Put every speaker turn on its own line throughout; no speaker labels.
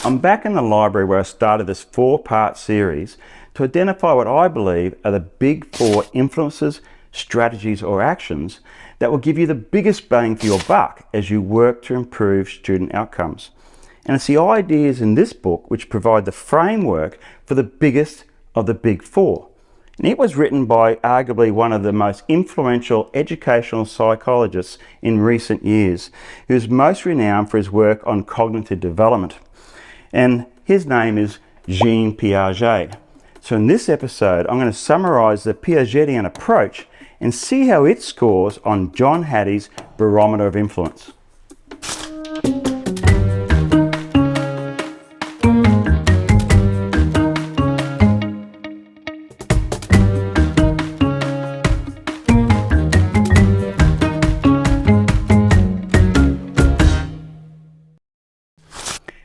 I'm back in the library where I started this 4-part series to identify what I believe are the big 4 influences, strategies or actions that will give you the biggest bang for your buck as you work to improve student outcomes. And it's the ideas in this book which provide the framework for the biggest of the big 4. And it was written by arguably one of the most influential educational psychologists in recent years, who is most renowned for his work on cognitive development. And his name is Jean Piaget. So in this episode, I'm going to summarize the Piagetian approach and see how it scores on John Hattie's barometer of influence.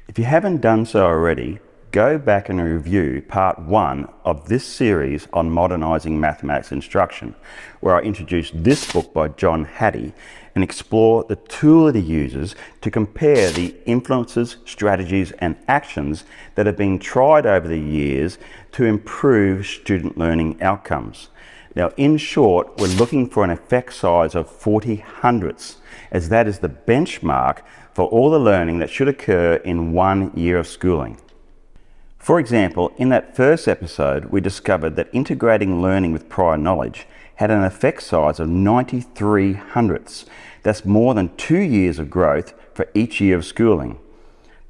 If you haven't done so already, go back and review part 1 of this series on modernising mathematics instruction, where I introduced this book by John Hattie and explore the tool that he uses to compare the influences, strategies and actions that have been tried over the years to improve student learning outcomes. Now, in short, we're looking for an effect size of 40 hundredths, as that is the benchmark for all the learning that should occur in 1 year of schooling. For example, in that first episode, we discovered that integrating learning with prior knowledge had an effect size of 93 hundredths. That's more than 2 years of growth for each year of schooling.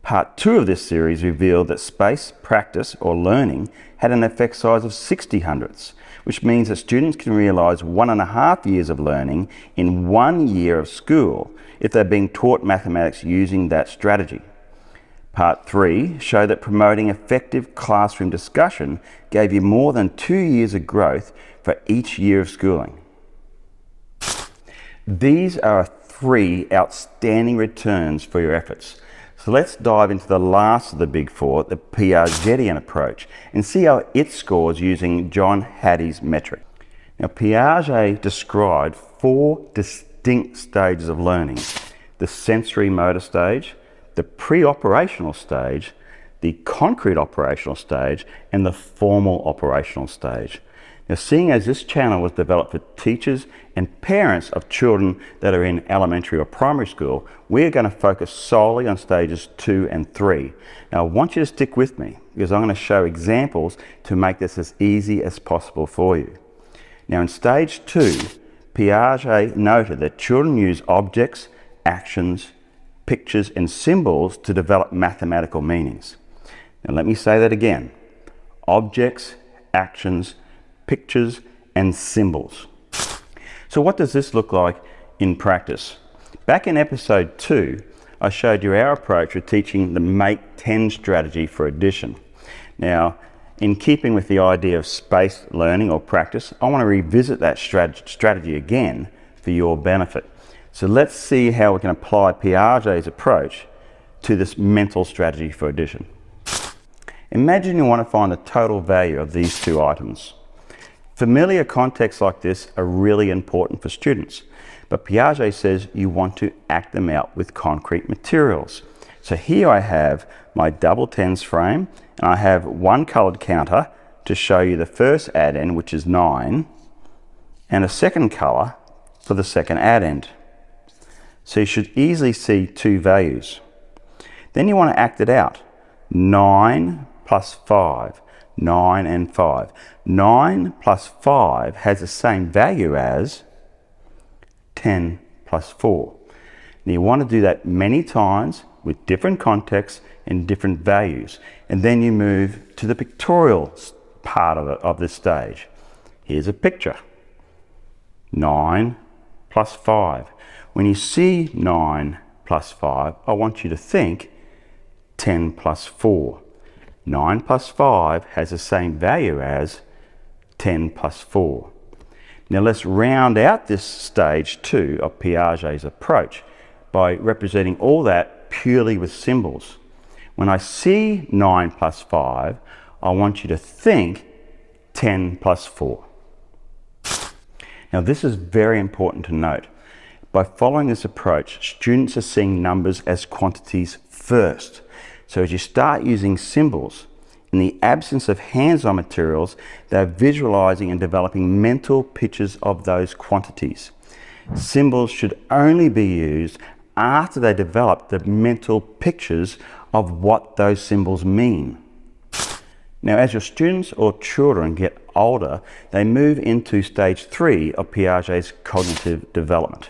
Part 2 of this series revealed that space, practice or learning had an effect size of 60 hundredths, which means that students can realise 1.5 years of learning in 1 year of school if they're being taught mathematics using that strategy. Part 3 showed that promoting effective classroom discussion gave you more than 2 years of growth for each year of schooling. These are 3 outstanding returns for your efforts. So let's dive into the last of the big 4, the Piagetian approach, and see how it scores using John Hattie's metric. Now, Piaget described 4 distinct stages of learning: the sensory motor stage, the pre-operational stage, the concrete operational stage, and the formal operational stage. Now, seeing as this channel was developed for teachers and parents of children that are in elementary or primary school, we're going to focus solely on stages 2 and 3. Now, I want you to stick with me because I'm going to show examples to make this as easy as possible for you. Now, in stage 2, Piaget noted that children use objects, actions, pictures and symbols to develop mathematical meanings. Now let me say that again: objects, actions, pictures and symbols. So what does this look like in practice? Back in episode 2, I showed you our approach for teaching the Make 10 strategy for addition. Now, in keeping with the idea of spaced learning or practice, I want to revisit that strategy again for your benefit. So let's see how we can apply Piaget's approach to this mental strategy for addition. Imagine you want to find the total value of these 2 items. Familiar contexts like this are really important for students, but Piaget says you want to act them out with concrete materials. So here I have my double tens frame, and I have one coloured counter to show you the first add-end, which is 9, and a second colour for the second add-end. So you should easily see 2 values. Then you want to act it out. 9 plus 5. 9 and 5. 9 plus 5 has the same value as 10 plus 4. Now you want to do that many times with different contexts and different values. And then you move to the pictorial part of this stage. Here's a picture. 9 plus 5. When you see 9 plus 5, I want you to think 10 plus 4. 9 plus 5 has the same value as 10 plus 4. Now let's round out this stage 2 of Piaget's approach by representing all that purely with symbols. When I see 9 plus 5, I want you to think 10 plus 4. Now this is very important to note. By following this approach, students are seeing numbers as quantities first. So as you start using symbols, in the absence of hands-on materials, they're visualizing and developing mental pictures of those quantities. Symbols should only be used after they develop the mental pictures of what those symbols mean. Now, as your students or children get older, they move into stage 3 of Piaget's cognitive development.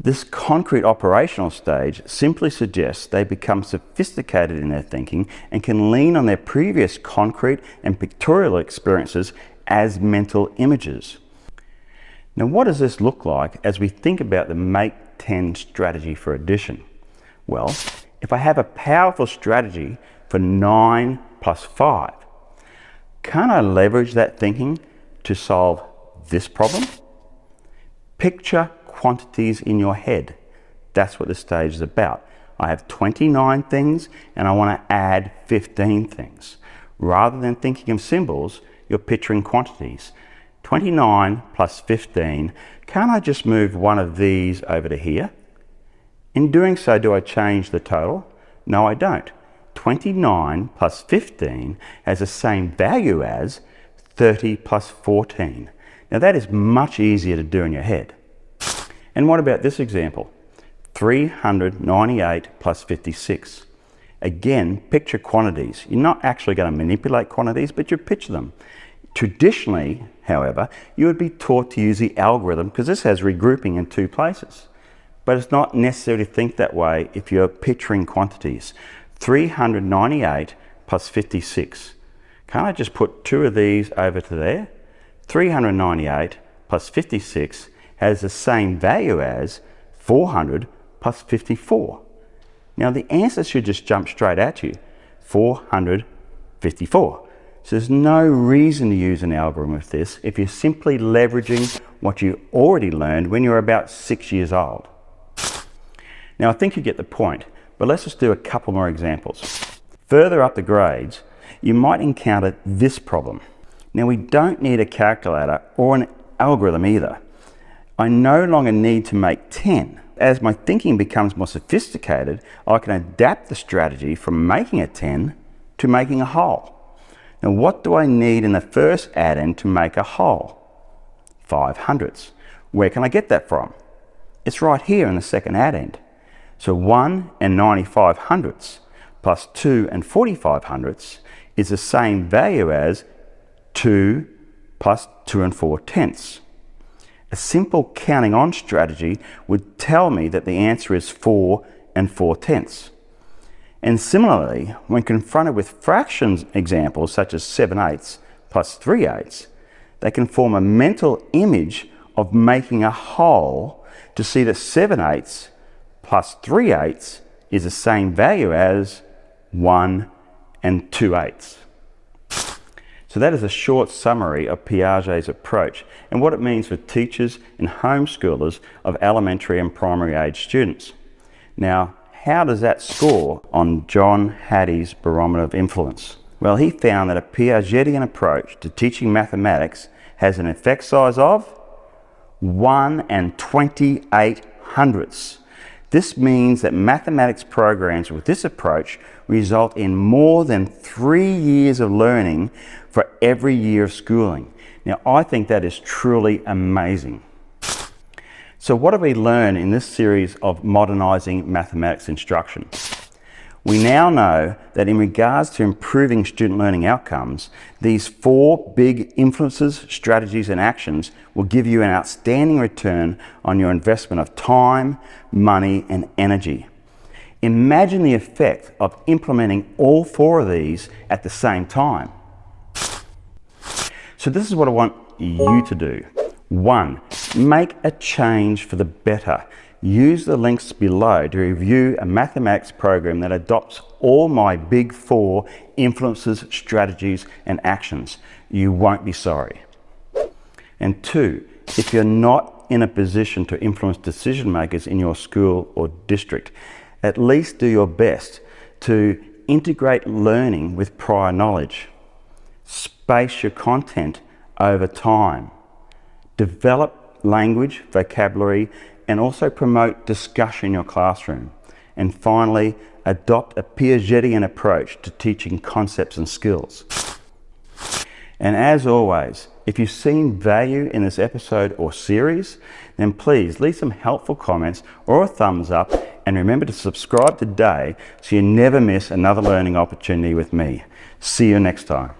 This concrete operational stage simply suggests they become sophisticated in their thinking and can lean on their previous concrete and pictorial experiences as mental images. Now, what does this look like as we think about the Make 10 strategy for addition? Well, if I have a powerful strategy for 9 plus 5, can't I leverage that thinking to solve this problem? Picture quantities in your head. That's what this stage is about. I have 29 things and I want to add 15 things. Rather than thinking of symbols, you're picturing quantities. 29 plus 15, can't I just move one of these over to here? In doing so, do I change the total? No, I don't. 29 plus 15 has the same value as 30 plus 14. Now that is much easier to do in your head. And what about this example? 398 plus 56. Again, picture quantities. You're not actually going to manipulate quantities, but you picture them. Traditionally, however, you would be taught to use the algorithm because this has regrouping in 2 places. But it's not necessary to think that way if you're picturing quantities. 398 plus 56. Can't I just put 2 of these over to there? 398 plus 56 has the same value as 400 plus 54. Now the answer should just jump straight at you, 454. So there's no reason to use an algorithm with this if you're simply leveraging what you already learned when you were about 6 years old. Now I think you get the point, but let's just do a couple more examples. Further up the grades, you might encounter this problem. Now we don't need a calculator or an algorithm either. I no longer need to make 10. As my thinking becomes more sophisticated, I can adapt the strategy from making a 10 to making a whole. Now what do I need in the first add-in to make a whole? 500ths. Where can I get that from? It's right here in the second add-in. So 1 and 95 hundredths plus 2 and 45 hundredths is the same value as 2 plus 2 and 4 tenths. A simple counting on strategy would tell me that the answer is 4 and 4 tenths. And similarly, when confronted with fractions examples such as 7/8 plus 3/8, they can form a mental image of making a whole to see that 7/8 plus 3/8 is the same value as 1 and 2/8. So that is a short summary of Piaget's approach and what it means for teachers and homeschoolers of elementary and primary age students. Now, how does that score on John Hattie's barometer of influence? Well, he found that a Piagetian approach to teaching mathematics has an effect size of 1 and 28 hundredths. This means that mathematics programs with this approach result in more than 3 years of learning for every year of schooling. Now, I think that is truly amazing. So what have we learned in this series of modernising mathematics instruction? We now know that in regards to improving student learning outcomes, these 4 big influences, strategies and actions will give you an outstanding return on your investment of time, money and energy. Imagine the effect of implementing all 4 of these at the same time. So this is what I want you to do. 1. Make a change for the better. Use the links below to review a mathematics program that adopts all my big 4 influences, strategies and actions. You won't be sorry. And 2, if you're not in a position to influence decision makers in your school or district, at least do your best to integrate learning with prior knowledge. Space your content over time. Develop language, vocabulary, and also promote discussion in your classroom. And finally, adopt a Piagetian approach to teaching concepts and skills. And as always, if you've seen value in this episode or series, then please leave some helpful comments or a thumbs up, and remember to subscribe today so you never miss another learning opportunity with me. See you next time.